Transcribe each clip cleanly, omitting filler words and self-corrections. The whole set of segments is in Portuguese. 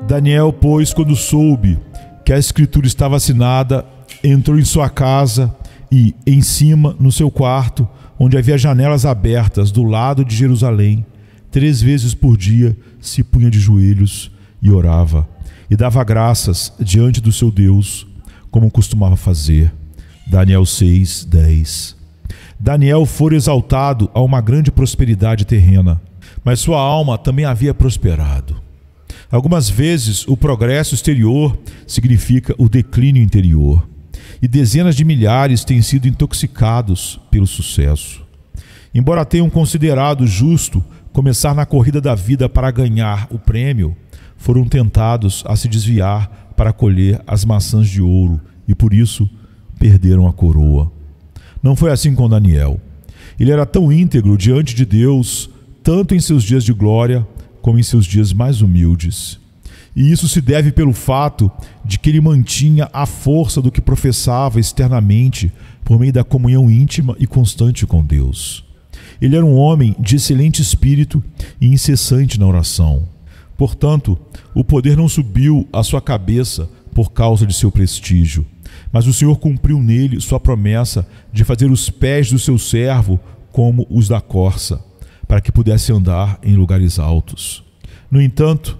Daniel, pois, quando soube que a escritura estava assinada, entrou em sua casa e, em cima, no seu quarto, onde havia janelas abertas do lado de Jerusalém, 3 vezes por dia se punha de joelhos e orava, e dava graças diante do seu Deus, como costumava fazer. Daniel 6:10. Daniel fora exaltado a uma grande prosperidade terrena, mas sua alma também havia prosperado. Algumas vezes o progresso exterior significa o declínio interior, e dezenas de milhares têm sido intoxicados pelo sucesso. Embora tenham considerado justo começar na corrida da vida para ganhar o prêmio, foram tentados a se desviar para colher as maçãs de ouro e por isso perderam a coroa. Não foi assim com Daniel. Ele era tão íntegro diante de Deus, tanto em seus dias de glória como em seus dias mais humildes. E isso se deve pelo fato de que ele mantinha a força do que professava externamente por meio da comunhão íntima e constante com Deus. Ele era um homem de excelente espírito e incessante na oração. Portanto, o poder não subiu à sua cabeça por causa de seu prestígio, mas o Senhor cumpriu nele sua promessa de fazer os pés do seu servo como os da corça, para que pudesse andar em lugares altos. No entanto,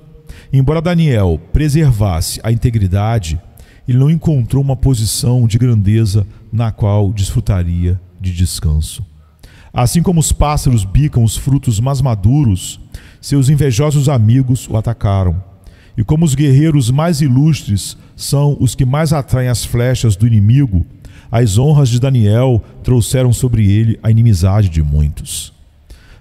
embora Daniel preservasse a integridade, ele não encontrou uma posição de grandeza na qual desfrutaria de descanso. Assim como os pássaros bicam os frutos mais maduros, seus invejosos amigos o atacaram. E como os guerreiros mais ilustres são os que mais atraem as flechas do inimigo, as honras de Daniel trouxeram sobre ele a inimizade de muitos.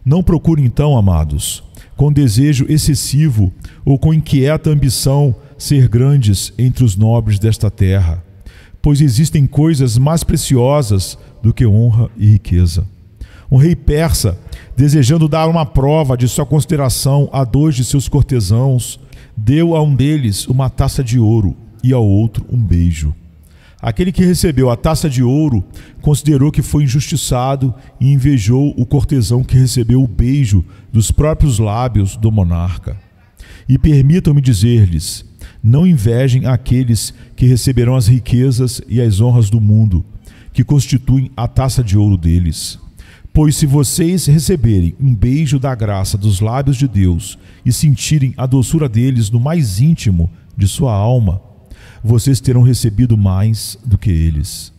Não procure então, amados, com desejo excessivo ou com inquieta ambição, ser grandes entre os nobres desta terra, pois existem coisas mais preciosas do que honra e riqueza. Um rei persa, desejando dar uma prova de sua consideração a 2 de seus cortesãos, deu a um deles uma taça de ouro e ao outro um beijo. Aquele que recebeu a taça de ouro considerou que foi injustiçado e invejou o cortesão que recebeu o beijo dos próprios lábios do monarca. E permitam-me dizer-lhes, não invejem aqueles que receberão as riquezas e as honras do mundo, que constituem a taça de ouro deles. Pois se vocês receberem um beijo da graça dos lábios de Deus e sentirem a doçura deles no mais íntimo de sua alma, vocês terão recebido mais do que eles.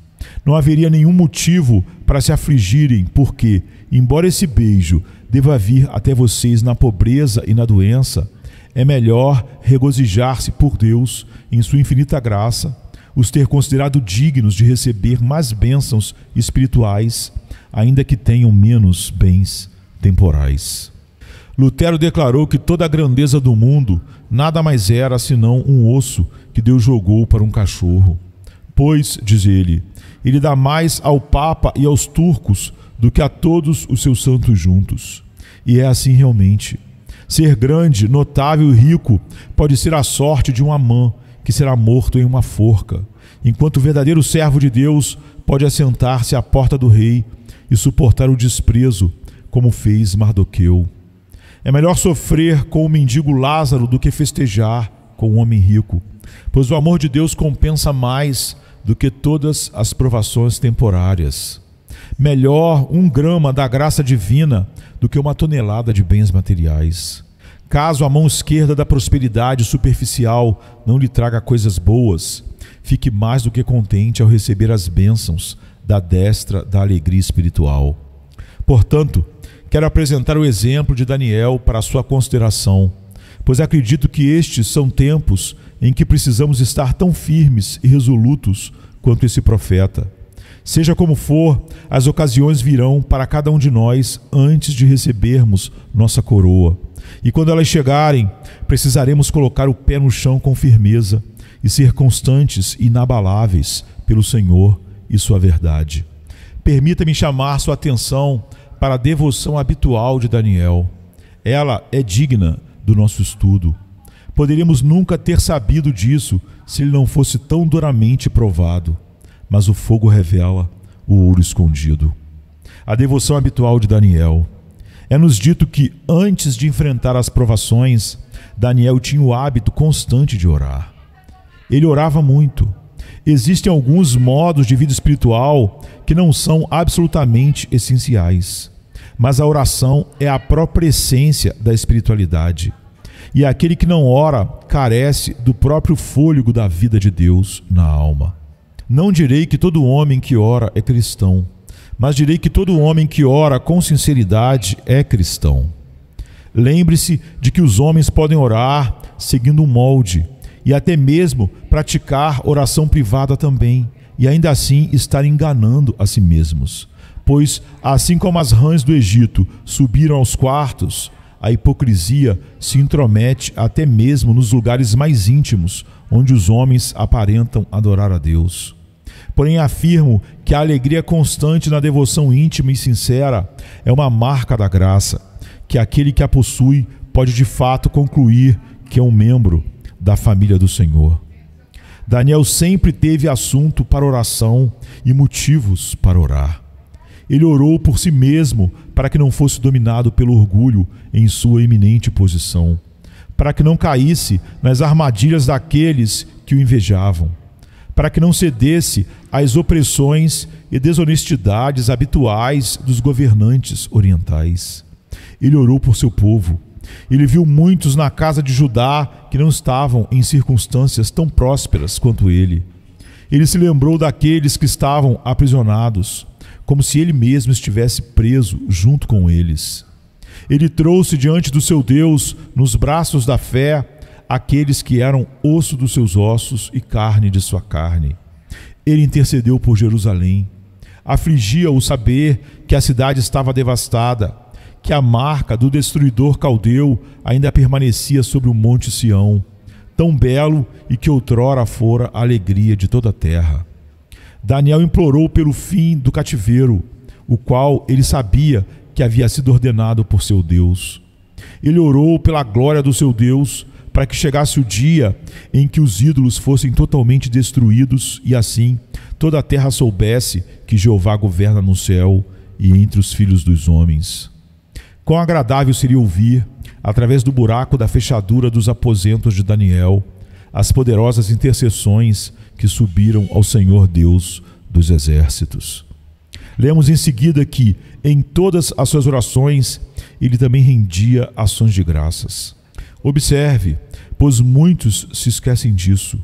Não haveria nenhum motivo para se afligirem, porque, embora esse beijo deva vir até vocês na pobreza e na doença, é melhor regozijar-se por Deus em sua infinita graça, os ter considerado dignos de receber mais bênçãos espirituais, ainda que tenham menos bens temporais. Lutero declarou que toda a grandeza do mundo nada mais era senão um osso que Deus jogou para um cachorro. Pois, diz ele dá mais ao Papa e aos turcos do que a todos os seus santos juntos. E é assim realmente. Ser grande, notável e rico pode ser a sorte de um Amã que será morto em uma forca, enquanto o verdadeiro servo de Deus pode assentar-se à porta do rei e suportar o desprezo, como fez Mardoqueu. É melhor sofrer com o mendigo Lázaro do que festejar com o homem rico, pois o amor de Deus compensa mais do que todas as provações temporárias. Melhor 1 grama da graça divina do que 1 tonelada de bens materiais. Caso a mão esquerda da prosperidade superficial não lhe traga coisas boas, fique mais do que contente ao receber as bênçãos da destra da alegria espiritual. Portanto, quero apresentar o exemplo de Daniel para a sua consideração, pois acredito que estes são tempos em que precisamos estar tão firmes e resolutos quanto esse profeta. Seja como for, as ocasiões virão para cada um de nós antes de recebermos nossa coroa. E quando elas chegarem, precisaremos colocar o pé no chão com firmeza e ser constantes e inabaláveis pelo Senhor e sua verdade. Permita-me chamar sua atenção para a devoção habitual de Daniel. Ela é digna do nosso estudo. Poderíamos nunca ter sabido disso se ele não fosse tão duramente provado. Mas o fogo revela o ouro escondido. A devoção habitual de Daniel. É-nos dito que, antes de enfrentar as provações, Daniel tinha o hábito constante de orar. Ele orava muito. Existem alguns modos de vida espiritual que não são absolutamente essenciais, mas a oração é a própria essência da espiritualidade. E aquele que não ora carece do próprio fôlego da vida de Deus na alma. Não direi que todo homem que ora é cristão, mas direi que todo homem que ora com sinceridade é cristão. Lembre-se de que os homens podem orar seguindo um molde e até mesmo praticar oração privada também, e ainda assim estar enganando a si mesmos. Pois, assim como as rãs do Egito subiram aos quartos, a hipocrisia se intromete até mesmo nos lugares mais íntimos, onde os homens aparentam adorar a Deus. Porém, afirmo que a alegria constante na devoção íntima e sincera é uma marca da graça, que aquele que a possui pode de fato concluir que é um membro da família do Senhor. Daniel sempre teve assunto para oração e motivos para orar. Ele orou por si mesmo para que não fosse dominado pelo orgulho em sua eminente posição, para que não caísse nas armadilhas daqueles que o invejavam, para que não cedesse às opressões e desonestidades habituais dos governantes orientais. Ele orou por seu povo. Ele viu muitos na casa de Judá que não estavam em circunstâncias tão prósperas quanto ele. Ele se lembrou daqueles que estavam aprisionados, como se ele mesmo estivesse preso junto com eles. Ele trouxe diante do seu Deus, nos braços da fé, aqueles que eram osso dos seus ossos e carne de sua carne. Ele intercedeu por Jerusalém. Afligia-o saber que a cidade estava devastada, que a marca do destruidor caldeu ainda permanecia sobre o monte Sião, tão belo e que outrora fora a alegria de toda a terra. Daniel implorou pelo fim do cativeiro, o qual ele sabia que havia sido ordenado por seu Deus. Ele orou pela glória do seu Deus, para que chegasse o dia em que os ídolos fossem totalmente destruídos e assim toda a terra soubesse que Jeová governa no céu e entre os filhos dos homens. Quão agradável seria ouvir, através do buraco da fechadura dos aposentos de Daniel, as poderosas intercessões que subiram ao Senhor Deus dos exércitos. Lemos em seguida que, em todas as suas orações, ele também rendia ações de graças. Observe, pois muitos se esquecem disso.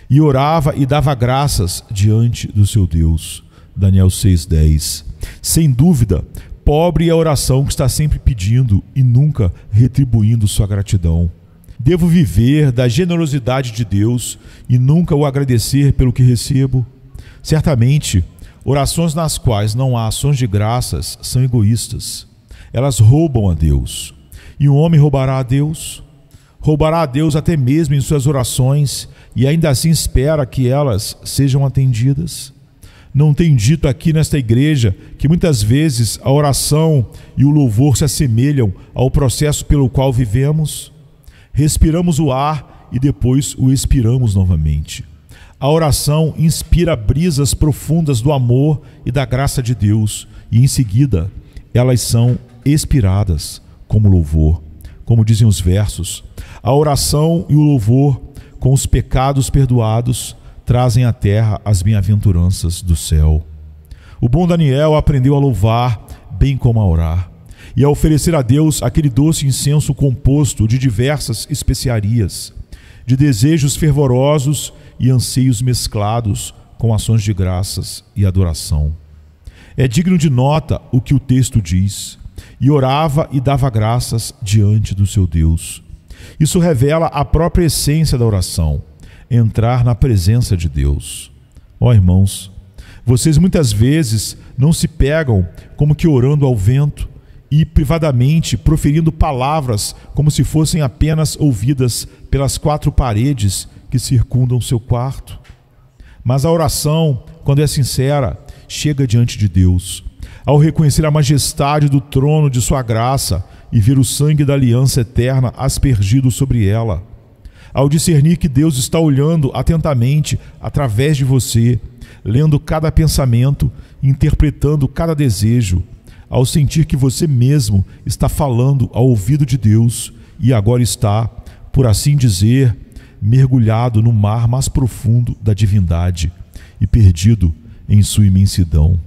E orava e dava graças diante do seu Deus. Daniel 6:10. Sem dúvida, pobre é a oração que está sempre pedindo e nunca retribuindo sua gratidão. Devo viver da generosidade de Deus e nunca o agradecer pelo que recebo? Certamente, orações nas quais não há ações de graças são egoístas. Elas roubam a Deus. E um homem roubará a Deus? Roubará a Deus até mesmo em suas orações e ainda assim espera que elas sejam atendidas? Não tem dito aqui nesta igreja que muitas vezes a oração e o louvor se assemelham ao processo pelo qual vivemos? Respiramos o ar e depois o expiramos novamente. A oração inspira brisas profundas do amor e da graça de Deus e em seguida elas são expiradas como louvor. Como dizem os versos, a oração e o louvor com os pecados perdoados trazem à terra as bem-aventuranças do céu. O bom Daniel aprendeu a louvar, bem como a orar, e a oferecer a Deus aquele doce incenso composto de diversas especiarias, de desejos fervorosos e anseios mesclados com ações de graças e adoração. É digno de nota o que o texto diz, e orava e dava graças diante do seu Deus. Isso revela a própria essência da oração, entrar na presença de Deus. Ó irmãos, vocês muitas vezes não se pegam como que orando ao vento e privadamente proferindo palavras como se fossem apenas ouvidas pelas 4 paredes que circundam seu quarto. Mas a oração, quando é sincera, chega diante de Deus. Ao reconhecer a majestade do trono de sua graça e ver o sangue da aliança eterna aspergido sobre ela, ao discernir que Deus está olhando atentamente através de você, lendo cada pensamento, interpretando cada desejo, ao sentir que você mesmo está falando ao ouvido de Deus e agora está, por assim dizer, mergulhado no mar mais profundo da divindade e perdido em sua imensidão.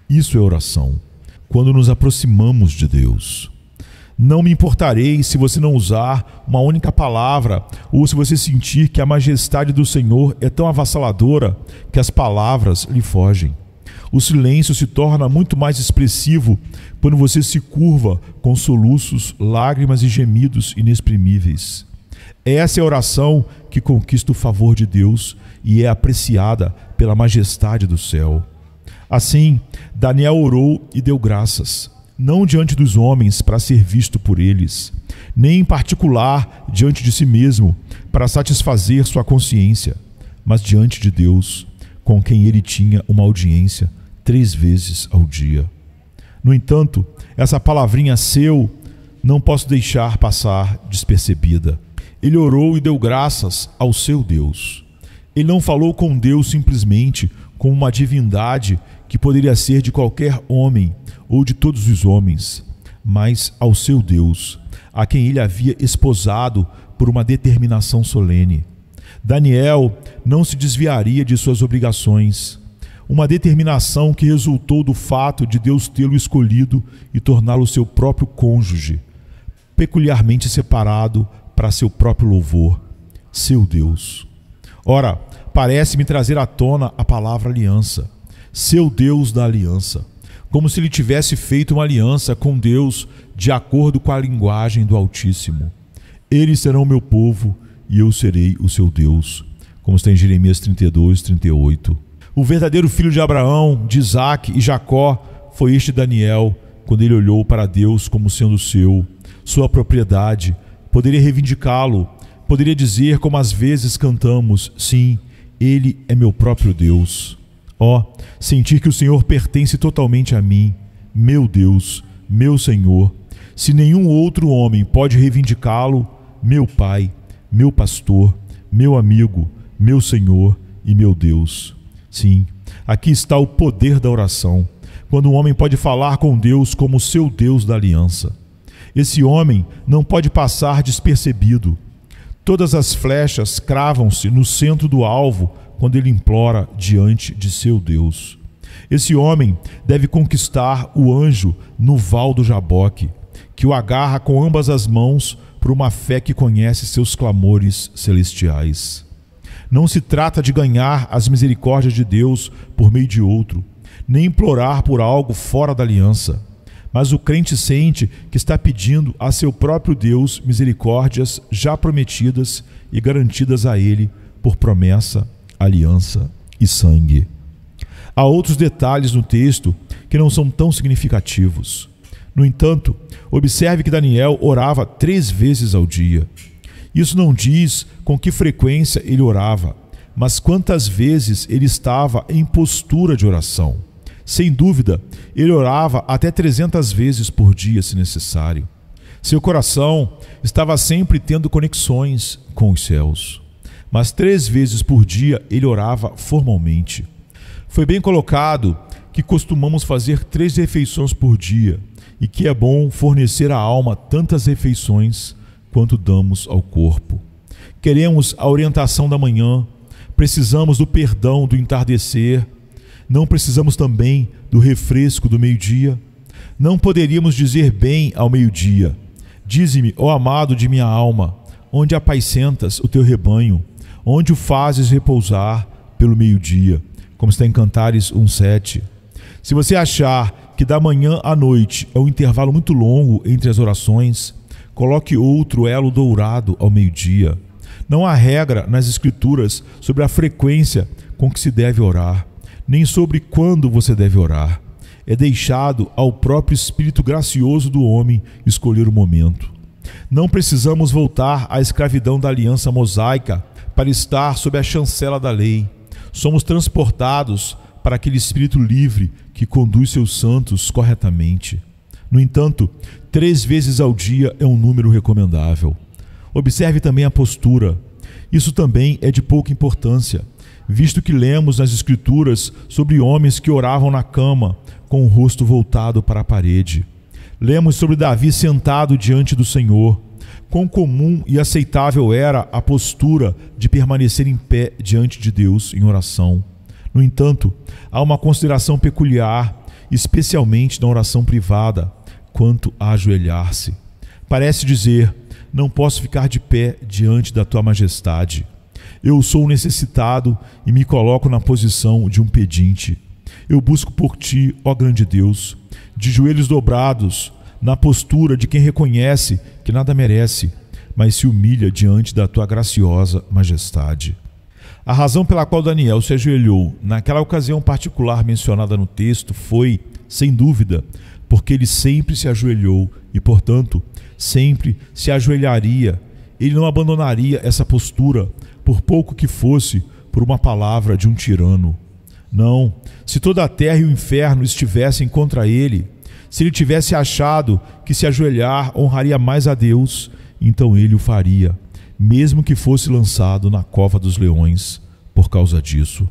Isso é oração. Quando nos aproximamos de Deus. Não me importarei se você não usar uma única palavra ou se você sentir que a majestade do Senhor é tão avassaladora que as palavras lhe fogem. O silêncio se torna muito mais expressivo quando você se curva com soluços, lágrimas e gemidos inexprimíveis. Essa é a oração que conquista o favor de Deus e é apreciada pela majestade do céu. Assim, Daniel orou e deu graças, não diante dos homens para ser visto por eles, nem em particular diante de si mesmo para satisfazer sua consciência, mas diante de Deus, com quem ele tinha uma audiência 3 vezes ao dia. No entanto, essa palavrinha seu não posso deixar passar despercebida. Ele orou e deu graças ao seu Deus. Ele não falou com Deus simplesmente como uma divindade que poderia ser de qualquer homem ou de todos os homens, mas ao seu Deus, a quem ele havia esposado por uma determinação solene. Daniel não se desviaria de suas obrigações, uma determinação que resultou do fato de Deus tê-lo escolhido e torná-lo seu próprio cônjuge, peculiarmente separado para seu próprio louvor, seu Deus. Ora, parece-me trazer à tona a palavra aliança, seu Deus da aliança, como se ele tivesse feito uma aliança com Deus de acordo com a linguagem do Altíssimo. Eles serão meu povo e eu serei o seu Deus, como está em Jeremias 32, 38. O verdadeiro filho de Abraão, de Isaque e Jacó foi este Daniel, quando ele olhou para Deus como sendo seu, sua propriedade, poderia reivindicá-lo, poderia dizer como às vezes cantamos, sim, ele é meu próprio Deus. Sentir que o Senhor pertence totalmente a mim, meu Deus, meu Senhor. Se nenhum outro homem pode reivindicá-lo, meu Pai, meu pastor, meu amigo, meu Senhor e meu Deus. Sim, aqui está o poder da oração, quando um homem pode falar com Deus como seu Deus da aliança. Esse homem não pode passar despercebido. Todas as flechas cravam-se no centro do alvo quando ele implora diante de seu Deus. Esse homem deve conquistar o anjo no val do Jaboque, que o agarra com ambas as mãos por uma fé que conhece seus clamores celestiais. Não se trata de ganhar as misericórdias de Deus por meio de outro, nem implorar por algo fora da aliança, mas o crente sente que está pedindo a seu próprio Deus misericórdias já prometidas e garantidas a ele por promessa, aliança e sangue. Há outros detalhes no texto que não são tão significativos. No entanto, observe que Daniel orava 3 vezes ao dia. Isso não diz com que frequência ele orava, mas quantas vezes ele estava em postura de oração. Sem dúvida, ele orava até 300 vezes por dia, se necessário. Seu coração estava sempre tendo conexões com os céus. Mas 3 vezes por dia ele orava formalmente. Foi bem colocado que costumamos fazer 3 refeições por dia e que é bom fornecer à alma tantas refeições quanto damos ao corpo. Queremos a orientação da manhã, precisamos do perdão do entardecer, não precisamos também do refresco do meio-dia. Não poderíamos dizer bem ao meio-dia: dize-me, ó amado de minha alma, onde apacentas o teu rebanho, onde o fazes repousar pelo meio-dia, como está em Cantares 1:7. Se você achar que da manhã à noite é um intervalo muito longo entre as orações, coloque outro elo dourado ao meio-dia. Não há regra nas Escrituras sobre a frequência com que se deve orar, nem sobre quando você deve orar. É deixado ao próprio Espírito gracioso do homem escolher o momento. Não precisamos voltar à escravidão da aliança mosaica para estar sob a chancela da lei. Somos transportados para aquele Espírito livre que conduz seus santos corretamente. No entanto, 3 vezes ao dia é um número recomendável. Observe também a postura. Isso também é de pouca importância. visto que lemos nas Escrituras sobre homens que oravam na cama, com o rosto voltado para a parede. Lemos sobre Davi sentado diante do Senhor. Quão comum e aceitável era a postura de permanecer em pé diante de Deus em oração. No entanto, há uma consideração peculiar, especialmente na oração privada, quanto a ajoelhar-se. Parece dizer: não posso ficar de pé diante da tua majestade. Eu sou necessitado e me coloco na posição de um pedinte. Eu busco por ti, ó grande Deus, de joelhos dobrados, na postura de quem reconhece que nada merece, mas se humilha diante da tua graciosa majestade. A razão pela qual Daniel se ajoelhou naquela ocasião particular mencionada no texto foi, sem dúvida, porque ele sempre se ajoelhou e, portanto, sempre se ajoelharia. Ele não abandonaria essa postura, por pouco que fosse por uma palavra de um tirano. Não, se toda a terra e o inferno estivessem contra ele, se ele tivesse achado que se ajoelhar honraria mais a Deus, então ele o faria, mesmo que fosse lançado na cova dos leões por causa disso.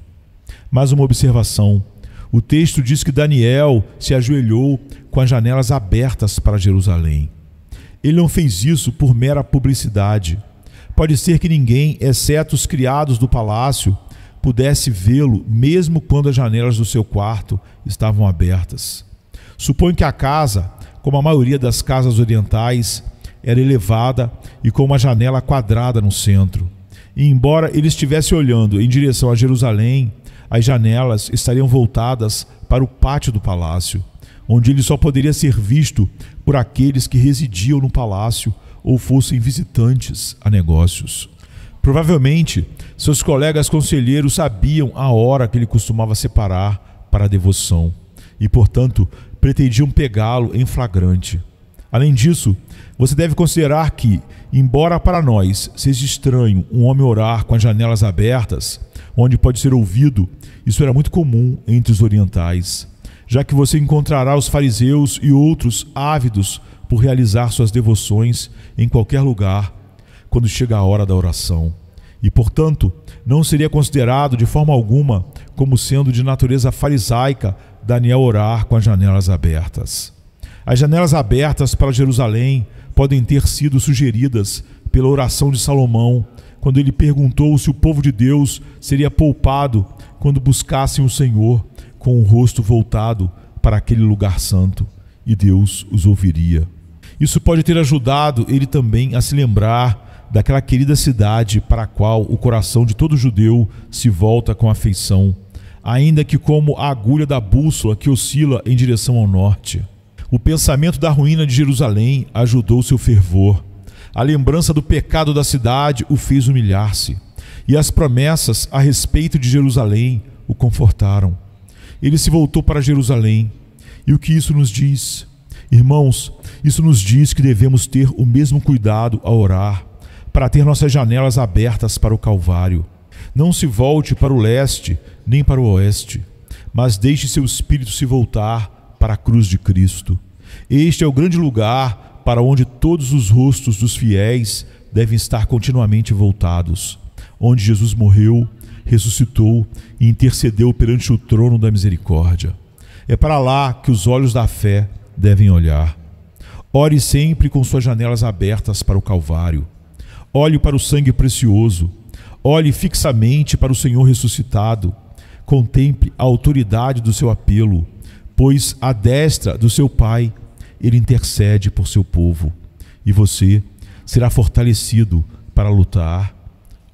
Mais uma observação: o texto diz que Daniel se ajoelhou com as janelas abertas para Jerusalém. Ele não fez isso por mera publicidade. Pode ser que ninguém, exceto os criados do palácio, pudesse vê-lo mesmo quando as janelas do seu quarto estavam abertas. Suponho que a casa, como a maioria das casas orientais, era elevada e com uma janela quadrada no centro. E embora ele estivesse olhando em direção a Jerusalém, as janelas estariam voltadas para o pátio do palácio, onde ele só poderia ser visto por aqueles que residiam no palácio ou fossem visitantes a negócios. Provavelmente, seus colegas conselheiros sabiam a hora que ele costumava separar para a devoção e, portanto, pretendiam pegá-lo em flagrante. Além disso, você deve considerar que, embora para nós seja estranho um homem orar com as janelas abertas, onde pode ser ouvido, isso era muito comum entre os orientais, já que você encontrará os fariseus e outros ávidos por realizar suas devoções em qualquer lugar quando chega a hora da oração. E, portanto, não seria considerado de forma alguma como sendo de natureza farisaica Daniel orar com as janelas abertas. As janelas abertas para Jerusalém podem ter sido sugeridas pela oração de Salomão, quando ele perguntou se o povo de Deus seria poupado quando buscassem o Senhor com o rosto voltado para aquele lugar santo, e Deus os ouviria. Isso pode ter ajudado ele também a se lembrar daquela querida cidade para a qual o coração de todo judeu se volta com afeição, ainda que como a agulha da bússola que oscila em direção ao norte. O pensamento da ruína de Jerusalém ajudou seu fervor. A lembrança do pecado da cidade o fez humilhar-se, e as promessas a respeito de Jerusalém o confortaram. Ele se voltou para Jerusalém. E o que isso nos diz? Irmãos, isso nos diz que devemos ter o mesmo cuidado ao orar, para ter nossas janelas abertas para o Calvário. Não se volte para o leste, nem para o oeste, mas deixe seu espírito se voltar para a cruz de Cristo. Este é o grande lugar para onde todos os rostos dos fiéis devem estar continuamente voltados, onde Jesus morreu, ressuscitou e intercedeu perante o trono da misericórdia. É para lá que os olhos da fé devem olhar. Ore sempre com suas janelas abertas para o Calvário. Olhe para o sangue precioso. Olhe fixamente para o Senhor ressuscitado. Contemple a autoridade do seu apelo, pois à destra do seu Pai ele intercede por seu povo, e você será fortalecido para lutar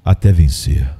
até vencer.